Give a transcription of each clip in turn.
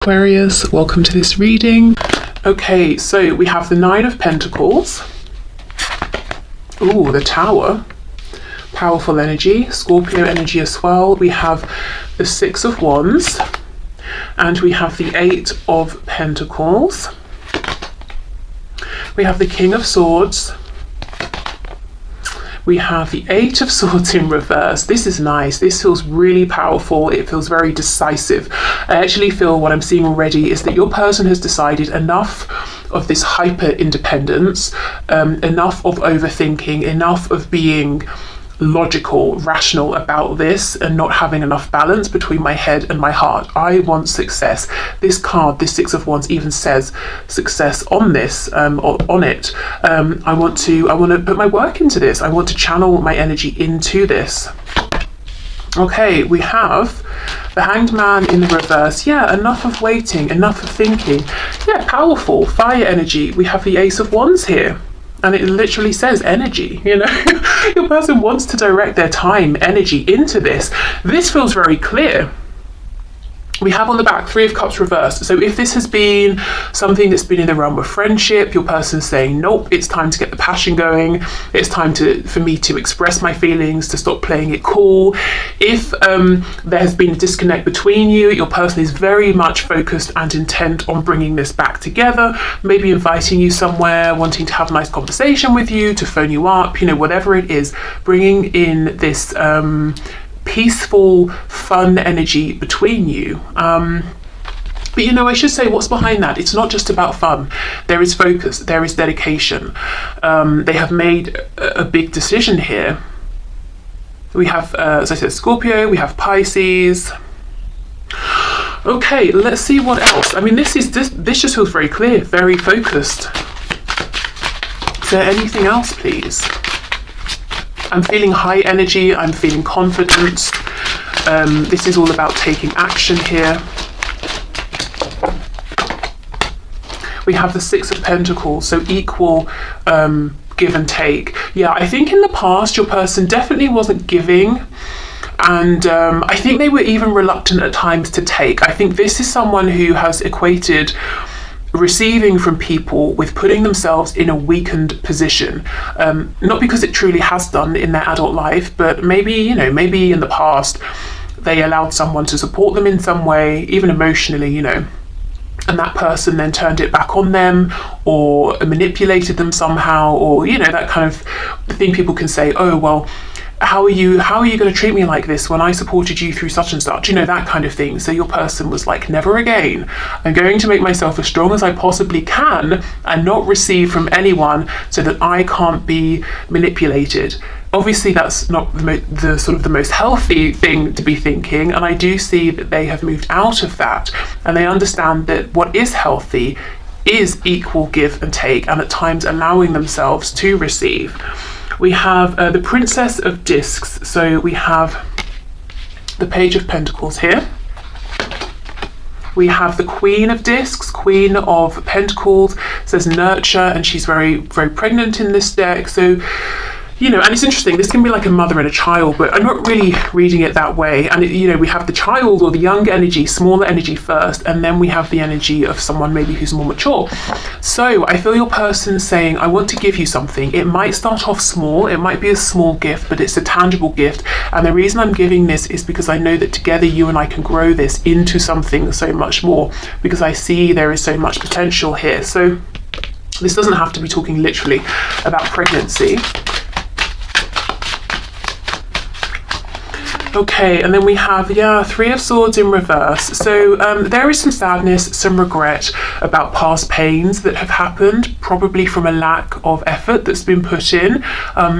Aquarius, welcome to this reading. Okay, so we have the Nine of Pentacles. Ooh, the Tower. Powerful energy. Scorpio energy as well. We have the Six of Wands. And we have the Eight of Pentacles. We have the King of Swords. We have the Eight of Swords in reverse. This is nice. This feels really powerful. It feels very decisive. I actually feel what I'm seeing already is that your person has decided enough of this hyper independence, enough of overthinking, enough of being logical, rational about this and not having enough balance between my head and my heart. I want success. This card, this Six of Wands, even says success on this, on it. I want to put my work into this. I want to channel my energy into this. Okay, we have the Hanged Man in the reverse. Yeah, enough of waiting, enough of thinking. Yeah, powerful, fire energy. We have the Ace of Wands here. And it literally says energy, you know. Your person wants to direct their time, energy into this. This feels very clear. We have on the back Three of Cups reversed. So if this has been something that's been in the realm of friendship, your person's saying, nope, it's time to get the passion going. It's time for me to express my feelings, to stop playing it cool. If there has been a disconnect between you, your person is very much focused and intent on bringing this back together, maybe inviting you somewhere, wanting to have a nice conversation with you, to phone you up, you know, whatever it is, bringing in this peaceful, fun energy between you. But you know, I should say what's behind that. It's not just about fun. There is focus, there is dedication. They have made a big decision here. We have, as I said, Scorpio, we have Pisces. Okay, let's see what else. I mean, this just feels very clear, very focused. Is there anything else, please? I'm feeling high energy, I'm feeling confidence. This is all about taking action here. We have the Six of Pentacles, so equal give and take. Yeah, I think in the past your person definitely wasn't giving, and I think they were even reluctant at times to take. I think this is someone who has equated receiving from people with putting themselves in a weakened position, not because it truly has done in their adult life, but maybe, you know, maybe in the past they allowed someone to support them in some way, even emotionally, you know, and that person then turned it back on them or manipulated them somehow, or, you know, that kind of thing. People can say, oh, well, how are you going to treat me like this when I supported you through such and such, you know, that kind of thing. So your person was like, never again. I'm going to make myself as strong as I possibly can and not receive from anyone so that I can't be manipulated. Obviously that's not the sort of the most healthy thing to be thinking, and I do see that they have moved out of that and they understand that what is healthy is equal give and take, and at times allowing themselves to receive. We have the Princess of Discs. So we have the Page of Pentacles here. We have the Queen of Discs, Queen of Pentacles, says nurture, and she's very, very pregnant in this deck. So, you know, and it's interesting, this can be like a mother and a child, but I'm not really reading it that way. And, you know, we have the child or the young energy, smaller energy first, and then we have the energy of someone maybe who's more mature. So I feel your person saying, I want to give you something. It might start off small, it might be a small gift, but it's a tangible gift. And the reason I'm giving this is because I know that together you and I can grow this into something so much more, because I see there is so much potential here. So this doesn't have to be talking literally about pregnancy. Okay, and then we have, yeah, Three of Swords in reverse. So there is some sadness, some regret about past pains that have happened, probably from a lack of effort that's been put in.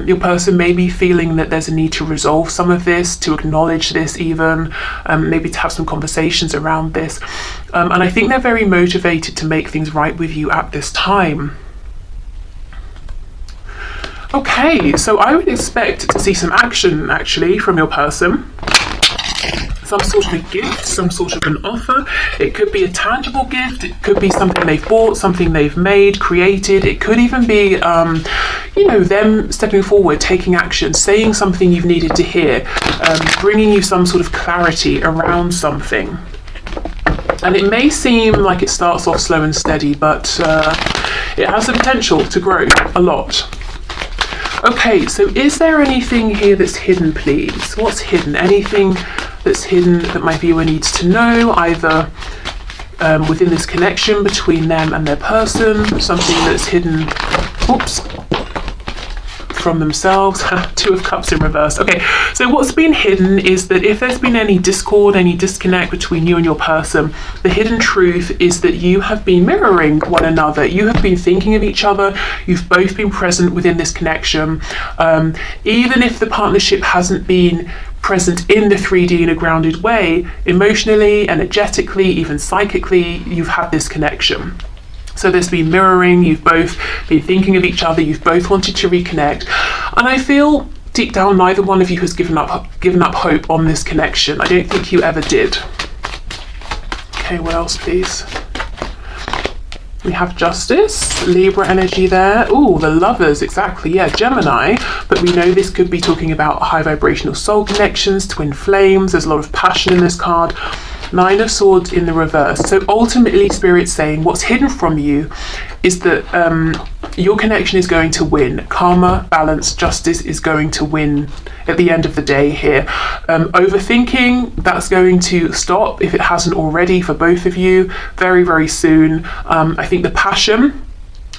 Your person may be feeling that there's a need to resolve some of this, to acknowledge this even, maybe to have some conversations around this. And I think they're very motivated to make things right with you at this time. Okay, so I would expect to see some action actually from your person. Some sort of a gift, some sort of an offer. It could be a tangible gift, it could be something they've bought, something they've made, created. It could even be, you know, them stepping forward, taking action, saying something you've needed to hear, bringing you some sort of clarity around something. And it may seem like it starts off slow and steady, but it has the potential to grow a lot. Okay, so is there anything here that's hidden, please? What's hidden? Anything that's hidden that my viewer needs to know, either within this connection between them and their person, something that's hidden, oops, from themselves. Two of Cups in reverse. Okay, so what's been hidden is that if there's been any discord, any disconnect between you and your person, the hidden truth is that you have been mirroring one another. You have been thinking of each other. You've both been present within this connection. Even if the partnership hasn't been present in the 3D in a grounded way, emotionally, energetically, even psychically, you've had this connection. So there's been mirroring, you've both been thinking of each other, you've both wanted to reconnect. And I feel deep down neither one of you has given up hope on this connection. I don't think you ever did. Okay, what else please? We have Justice, Libra energy there. Oh, the Lovers, exactly, yeah, Gemini. But we know this could be talking about high vibrational soul connections, twin flames. There's a lot of passion in this card. Nine of Swords in the reverse. So ultimately, Spirit's saying what's hidden from you is that your connection is going to win. Karma, balance, justice is going to win at the end of the day here. Overthinking, that's going to stop if it hasn't already for both of you very, very soon. I think the passion,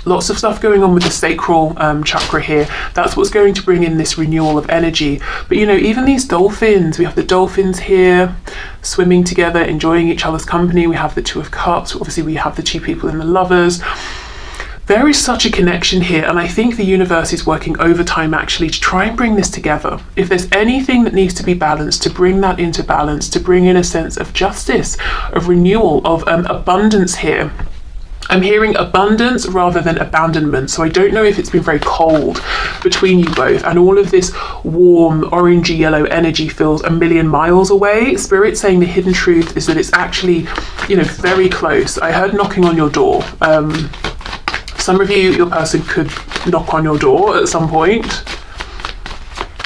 lots of stuff going on with the sacral chakra here. That's what's going to bring in this renewal of energy. But you know, even these dolphins, we have the dolphins here swimming together, enjoying each other's company. We have the Two of Cups. Obviously, we have the two people in the Lovers. There is such a connection here, and I think the universe is working overtime actually to try and bring this together. If there's anything that needs to be balanced, to bring that into balance, to bring in a sense of justice, of renewal, of abundance here. I'm hearing abundance rather than abandonment, so I don't know if it's been very cold between you both, and all of this warm orangey yellow energy feels a million miles away. Spirit's saying the hidden truth is that it's actually, you know, very close. I heard knocking on your door. Some of you, your person could knock on your door at some point.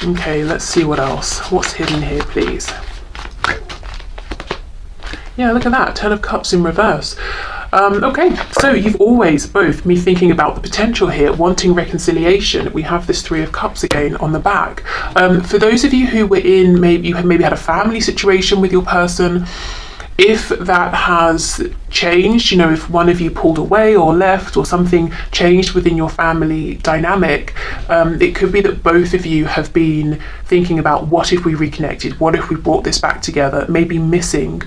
Okay, let's see what else. What's hidden here, please? Yeah, look at that, 10 of Cups in reverse. Okay, so you've always both been thinking about the potential here, wanting reconciliation. We have this 3 of Cups again on the back. For those of you who were in, maybe you maybe had a family situation with your person, if that has changed, you know, if one of you pulled away or left or something changed within your family dynamic, it could be that both of you have been thinking about what if we reconnected, what if we brought this back together, maybe missing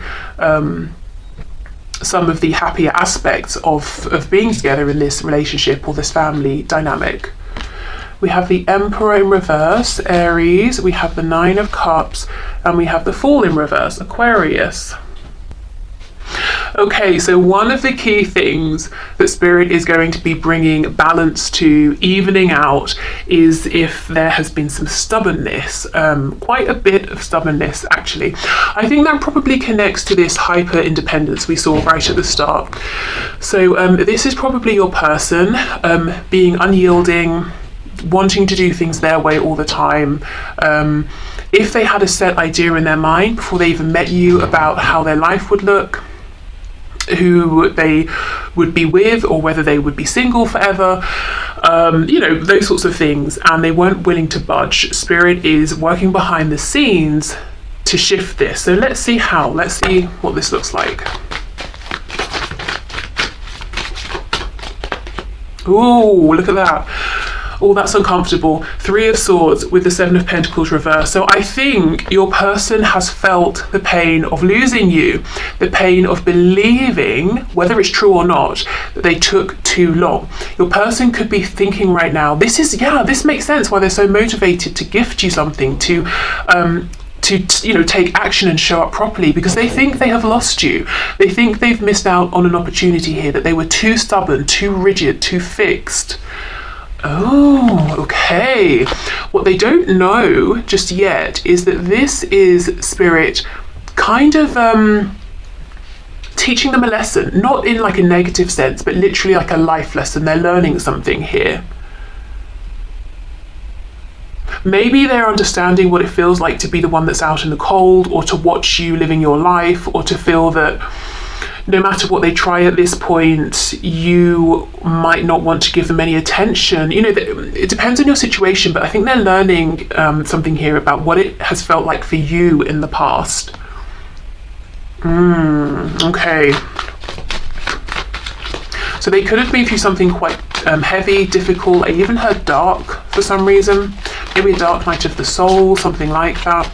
some of the happier aspects of being together in this relationship or this family dynamic. We have the Emperor in reverse, Aries, we have the 9 of Cups, and we have the Fool in reverse, Aquarius. Okay, so one of the key things that Spirit is going to be bringing balance to, evening out, is if there has been some stubbornness, quite a bit of stubbornness actually. I think that probably connects to this hyper independence we saw right at the start. So this is probably your person being unyielding, wanting to do things their way all the time. If they had a set idea in their mind before they even met you about how their life would look, who they would be with, or whether they would be single forever, you know, those sorts of things, and they weren't willing to budge. Spirit is working behind the scenes to shift this. So let's see how, let's see what this looks like. Ooh, look at that. Oh, that's uncomfortable. 3 of Swords with the 7 of Pentacles reversed. So I think your person has felt the pain of losing you, the pain of believing, whether it's true or not, that they took too long. Your person could be thinking right now, this makes sense why they're so motivated to gift you something, to you know, take action and show up properly, because they think they have lost you. They think they've missed out on an opportunity here, that they were too stubborn, too rigid, too fixed. Oh, okay. What they don't know just yet is that this is Spirit kind of teaching them a lesson, not in like a negative sense, but literally like a life lesson. They're learning something here. Maybe they're understanding what it feels like to be the one that's out in the cold, or to watch you living your life, or to feel that no matter what they try at this point, you might not want to give them any attention. You know, it depends on your situation, but I think they're learning something here about what it has felt like for you in the past. Okay. So they could have been through something quite heavy, difficult. I even heard dark for some reason. Maybe a dark night of the soul, something like that.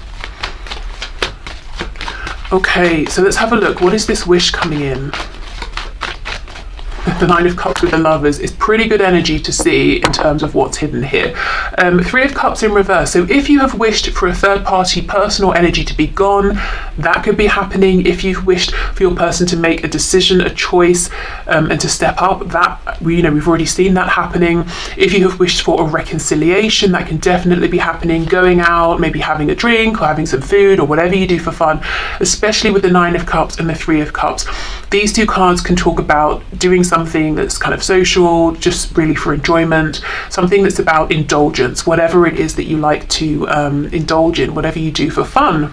Okay, so let's have a look. What is this wish coming in? The Nine of Cups with the Lovers is pretty good energy to see in terms of what's hidden here. Three of Cups in reverse. So if you have wished for a third party personal energy to be gone, that could be happening. If you've wished for your person to make a decision, a choice, and to step up, that we've already seen that happening. If you have wished for a reconciliation, that can definitely be happening. Going out, maybe having a drink or having some food or whatever you do for fun, especially with the Nine of Cups and the Three of Cups. These two cards can talk about doing something that's kind of social, just really for enjoyment, something that's about indulgence, whatever it is that you like to indulge in, whatever you do for fun.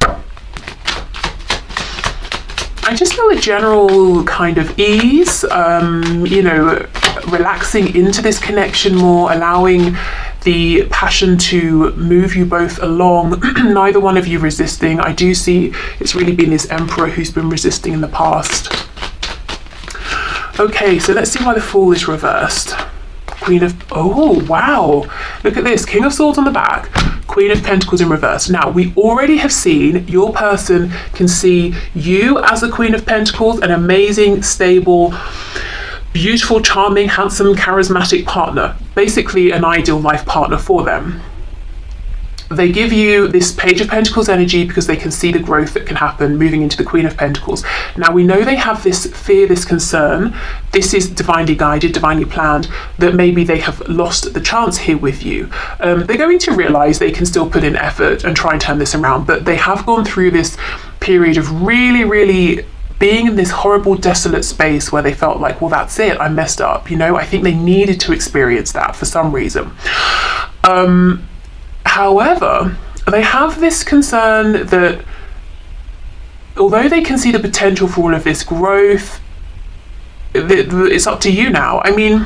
I just feel a general kind of ease, relaxing into this connection more, allowing the passion to move you both along, neither one of you resisting. I do see it's really been this Emperor who's been resisting in the past. Okay, so let's see why the Fool is reversed. Queen of, oh wow, look at this, King of Swords on the back, Queen of Pentacles in reverse. Now, we already have seen your person can see you as the Queen of Pentacles, an amazing, stable, beautiful, charming, handsome, charismatic partner, basically an ideal life partner for them. They give you this Page of Pentacles energy because they can see the growth that can happen moving into the Queen of Pentacles. Now, we know they have this fear, this concern. This is divinely guided, divinely planned, that maybe they have lost the chance here with you. They're going to realize they can still put in effort and try and turn this around, but they have gone through this period of really, really being in this horrible, desolate space where they felt like, well, that's it, I messed up. I think they needed to experience that for some reason. However, they have this concern that although they can see the potential for all of this growth, it's up to you now. I mean,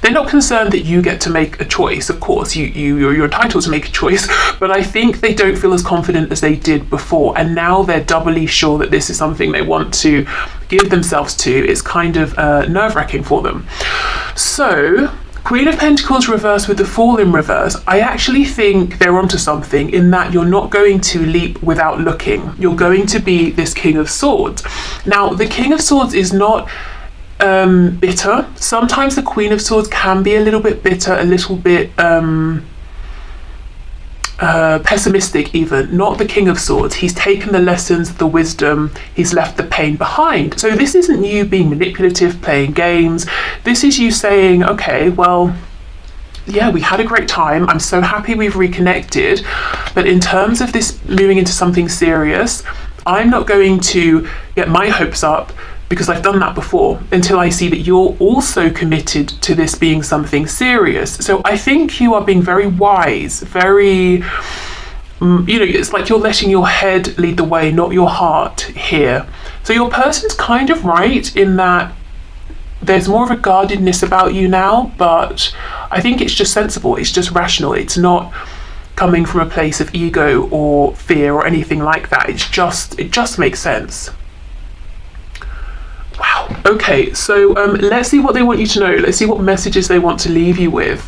they're not concerned that you get to make a choice. Of course, you're entitled to make a choice, but I think they don't feel as confident as they did before. And now they're doubly sure that this is something they want to give themselves to. It's kind of nerve-wracking for them. So, Queen of Pentacles reversed with the Fool in reverse. I actually think they're onto something in that you're not going to leap without looking. You're going to be this King of Swords. Now, the King of Swords is not bitter. Sometimes the Queen of Swords can be a little bit bitter, a little bit pessimistic even. Not the King of Swords. He's taken the lessons, the wisdom, he's left the pain behind. So this isn't you being manipulative, playing games. This is you saying, okay, well, yeah, we had a great time. I'm so happy we've reconnected. But in terms of this moving into something serious, I'm not going to get my hopes up because I've done that before until I see that you're also committed to this being something serious. So I think you are being very wise, very, it's like you're letting your head lead the way, not your heart here. So your person's kind of right in that there's more of a guardedness about you now, but I think it's just sensible, it's just rational, it's not coming from a place of ego or fear or anything like that. It just makes sense. Wow. Okay, so let's see what they want you to know. Let's see what messages they want to leave you with.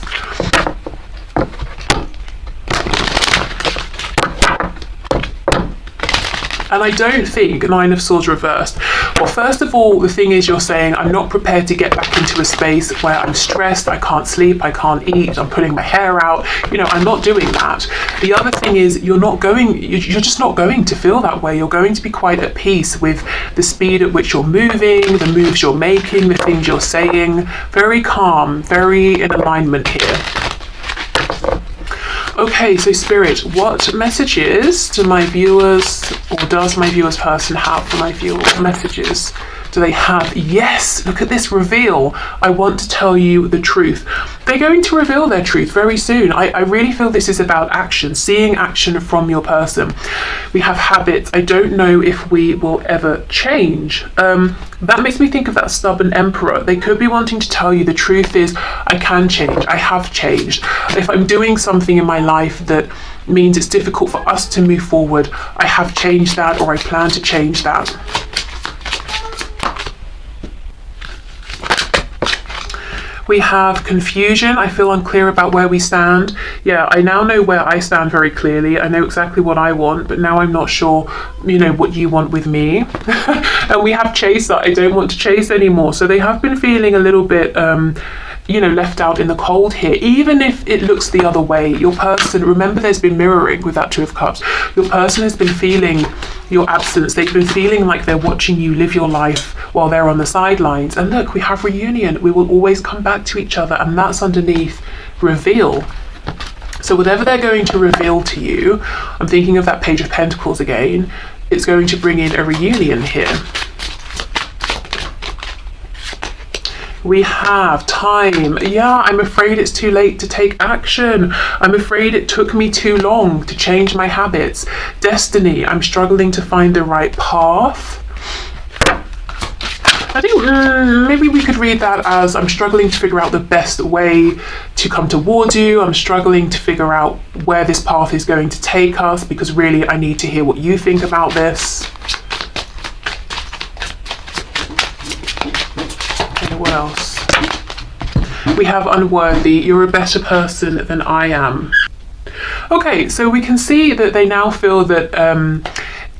And I don't think Nine of Swords reversed. Well, first of all, the thing is you're saying, I'm not prepared to get back into a space where I'm stressed, I can't sleep, I can't eat, I'm pulling my hair out. I'm not doing that. The other thing is you're just not going to feel that way. You're going to be quite at peace with the speed at which you're moving, the moves you're making, the things you're saying. Very calm, very in alignment here. Okay, so Spirit, what messages do my viewers, or does my viewers person have for my viewers? What messages do they have? Yes, look at this reveal. I want to tell you the truth. they're going to reveal their truth very soon. I really feel this is about action, seeing action from your person. We have habits. I don't know if we will ever change. That makes me think of that stubborn emperor. They could be wanting to tell you the truth is, I can change, I have changed. If I'm doing something in my life that means it's difficult for us to move forward, I have changed that, or I plan to change that. We have confusion. I feel unclear about where we stand. Yeah, I now know where I stand very clearly. I know exactly what I want, but now I'm not sure, what you want with me. And we have chaser. I don't want to chase anymore. So they have been feeling a little bit, left out in the cold here, even if it looks the other way. Your person, remember there's been mirroring with that Two of Cups. Your person has been feeling your absence. They've been feeling like they're watching you live your life while they're on the sidelines. And look, we have reunion. We will always come back to each other, and that's underneath reveal. So whatever they're going to reveal to you, I'm thinking of that Page of Pentacles again, it's going to bring in a reunion here. We have time. Yeah, I'm afraid it's too late to take action. I'm afraid it took me too long to change my habits. Destiny, I'm struggling to find the right path. I think maybe we could read that as I'm struggling to figure out the best way to come towards you. I'm struggling to figure out where this path is going to take us, because really I need to hear what you think about this. What else? We have unworthy. You're a better person than I am. Okay, so we can see that they now feel that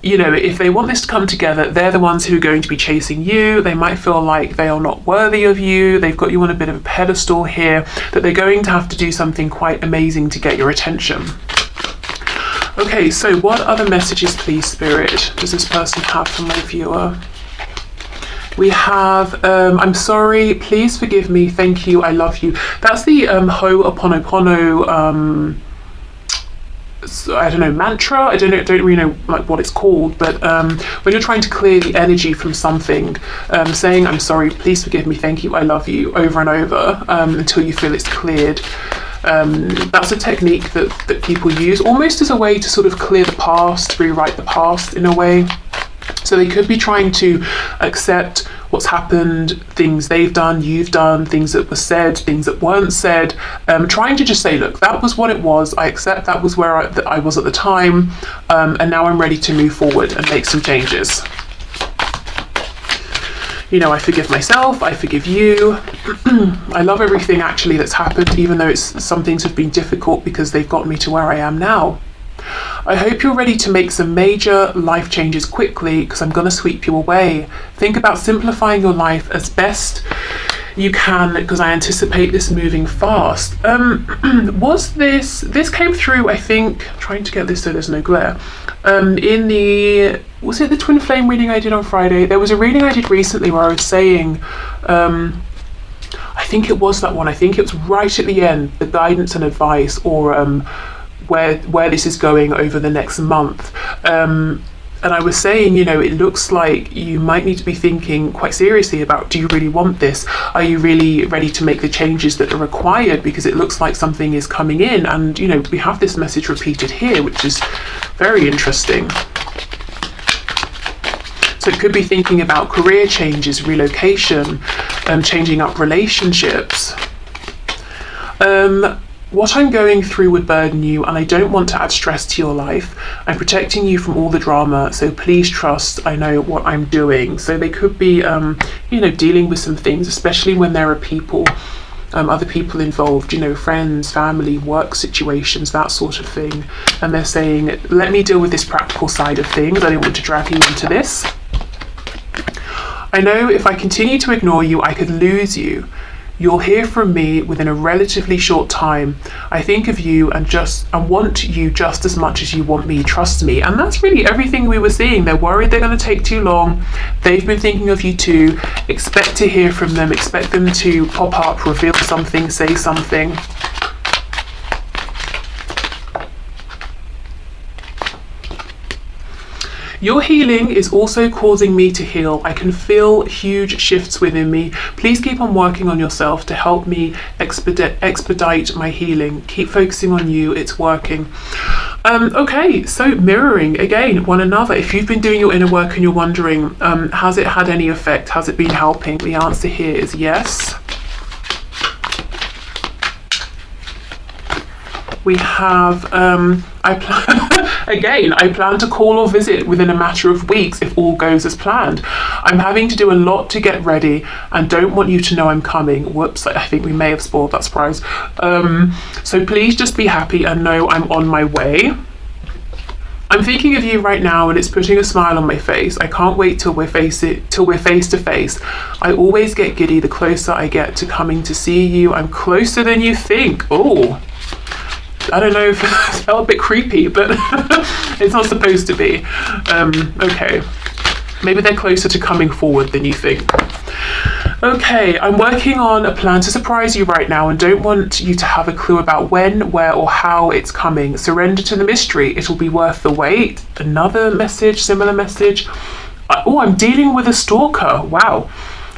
if they want this to come together, they're the ones who are going to be chasing you. They might feel like they are not worthy of you. They've got you on a bit of a pedestal here, that they're going to have to do something quite amazing to get your attention. Okay, so what other messages, please, Spirit, does this person have for my viewer? We have, I'm sorry, please forgive me, thank you, I love you. That's the Ho'oponopono, I don't know, mantra. I don't really know what it's called, but when you're trying to clear the energy from something, saying I'm sorry, please forgive me, thank you, I love you, over and over, until you feel it's cleared. That's a technique that people use almost as a way to sort of clear the past, rewrite the past in a way. So they could be trying to accept what's happened, things they've done, you've done, things that were said, things that weren't said, trying to just say, look, that was what it was, I accept that was where I was at the time, and now I'm ready to move forward and make some changes. I forgive myself, I forgive you. I love everything actually that's happened, even though some things have been difficult, because they've got me to where I am now. I hope you're ready to make some major life changes quickly, because I'm going to sweep you away. Think about simplifying your life as best you can, because I anticipate this moving fast. This came through, I think, trying to get this so there's no glare, was it the twin flame reading I did on Friday? There was a reading I did recently where I was saying, I think it was that one, I think it was right at the end, the guidance and advice, or where this is going over the next month. And I was saying, it looks like you might need to be thinking quite seriously about, do you really want this? Are you really ready to make the changes that are required? Because it looks like something is coming in, and we have this message repeated here, which is very interesting. So it could be thinking about career changes, relocation, changing up relationships. What I'm going through would burden you, and I don't want to add stress to your life. I'm protecting you from all the drama, so please trust I know what I'm doing. So they could be, dealing with some things, especially when there are people, other people involved, friends, family, work situations, that sort of thing. And they're saying, let me deal with this practical side of things. I don't want to drag you into this. I know if I continue to ignore you, I could lose you. You'll hear from me within a relatively short time. I think of you and want you just as much as you want me, trust me. And that's really everything we were seeing. They're worried they're going to take too long. They've been thinking of you too. Expect to hear from them. Expect them to pop up, reveal something, say something. Your healing is also causing me to heal. I can feel huge shifts within me. Please keep on working on yourself to help me expedite my healing. Keep focusing on you. It's working. Okay, so mirroring again one another. If you've been doing your inner work and you're wondering, has it had any effect? Has it been helping? The answer here is yes. We have, I plan to call or visit within a matter of weeks if all goes as planned. I'm having to do a lot to get ready and don't want you to know I'm coming. Whoops, I think we may have spoiled that surprise. So please just be happy and know I'm on my way. I'm thinking of you right now and it's putting a smile on my face. I can't wait till we're face to face. I always get giddy the closer I get to coming to see you. I'm closer than you think. Oh, I don't know if it felt a bit creepy, but it's not supposed to be. Okay, maybe they're closer to coming forward than you think. Okay, I'm working on a plan to surprise you right now and don't want you to have a clue about when, where, or how it's coming. Surrender to the mystery. It'll be worth the wait. Another message, similar message. Oh, I'm dealing with a stalker. Wow.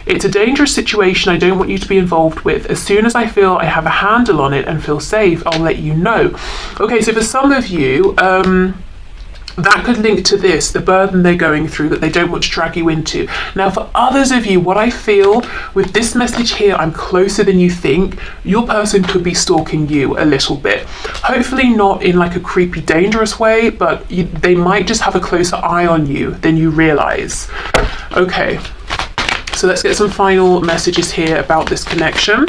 It's a dangerous situation I don't want you to be involved with. As soon as I feel I have a handle on it and feel safe, I'll let you know. Okay, so for some of you, that could link to this, the burden they're going through that they don't want to drag you into. Now, for others of you, what I feel with this message here, I'm closer than you think, your person could be stalking you a little bit. Hopefully not in like a creepy, dangerous way, but they might just have a closer eye on you than you realize. Okay. So let's get some final messages here about this connection.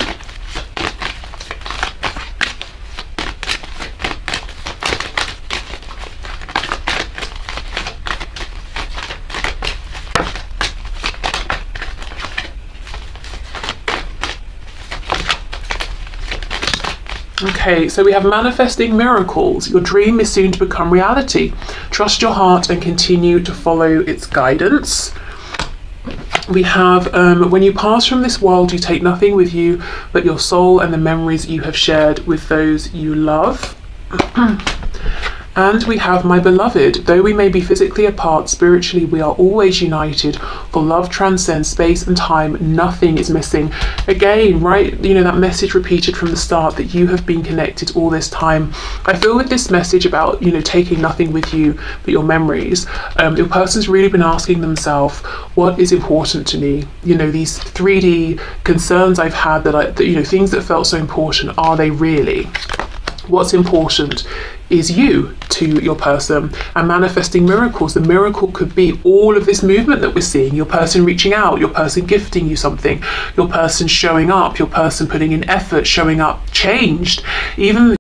Okay, so we have manifesting miracles. Your dream is soon to become reality. Trust your heart and continue to follow its guidance. We have, when you pass from this world, you take nothing with you but your soul and the memories you have shared with those you love. And we have, my beloved, though we may be physically apart, spiritually we are always united, for love transcends space and time, nothing is missing. Again, right, you know, that message repeated from the start that you have been connected all this time. I feel with this message about, you know, taking nothing with you but your memories, your person's really been asking themselves, what is important to me? You know, these 3D concerns I've had that you know, things that felt so important, are they really? What's important is you to your person, and manifesting miracles. The miracle could be all of this movement that we're seeing, your person reaching out, your person gifting you something, your person showing up, your person putting in effort, showing up changed, even